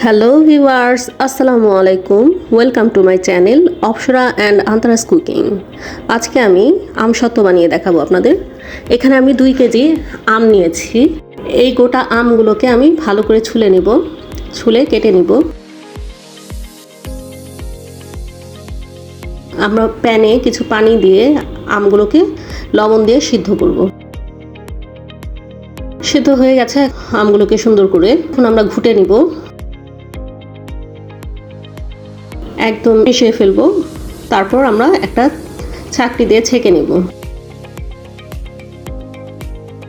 Hello viewers, আসসালামু আলাইকুম। Welcome to my channel Apsara and Antara's cooking. আজকে আমি আমসত্ত্ব বানিয়ে দেখাবো আপনাদের। এখানে আমি 2 কেজি আম নিয়েছি। এই গোটা আমগুলোকে আমি ভালো করে ছুলে কেটে নিব। আমরা প্যানে কিছু পানি দিয়ে আমগুলোকে লবণ দিয়ে সিদ্ধ করব। সিদ্ধ হয়ে গেছে আমগুলোকে সুন্দর করে। এখন আমরা ঘুটে নিব, একদম মিশিয়ে ফেলবো। তারপর আমরা একটা ছাঁকনি দিয়ে ছেঁকে নেব।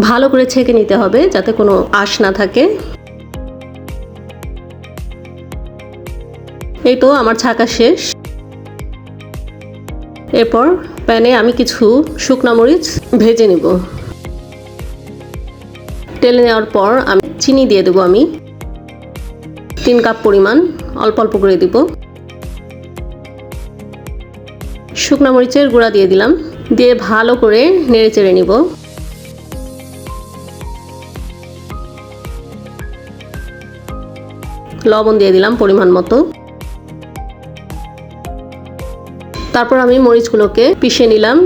ভালো করে ছেঁকে নিতে হবে যাতে কোনো আঁশ না থাকে। এই তো আমার ছাঁকা শেষ। এরপর প্যানে আমি কিছু শুকনো মরিচ ভেজে নেব। তেলে নেওয়ার পর আমি চিনি দিয়ে দেবো। আমি 3 কাপ পরিমাণ, অল্প অল্প করে দিব। শুকনো মরিচের গুঁড়া দিয়ে দিলাম, দিয়ে ভালো করে নেড়ে চেড়ে নিব। লবণ দিয়ে দিলাম পরিমাণ মতো। তারপর আমি মরিচগুলোকে পিষে নিলাম,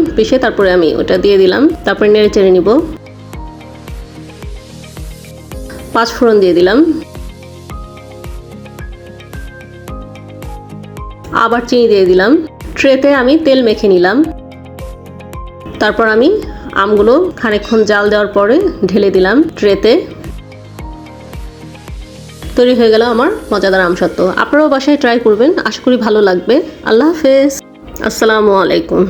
তারপরে আমি ওটা দিয়ে দিলাম। তারপরে নেড়ে চেড়ে নিব। 5 ফোড়ন দিয়ে দিলাম। আবার চিনি দিয়ে দিলাম। ট্রেতে আমি তেল মেখে নিলাম। তারপর আমি আমগুলো খানিকক্ষণ জাল দেওয়ার পরে ঢেলে দিলাম ট্রেতে। তৈরি হয়ে গেল আমার মজাদার আমসত্ত্ব। আপনারাও বাসায় ট্রাই করবেন, আশা করি ভালো লাগবে। আল্লাহ হাফেজ, আসসালামু আলাইকুম।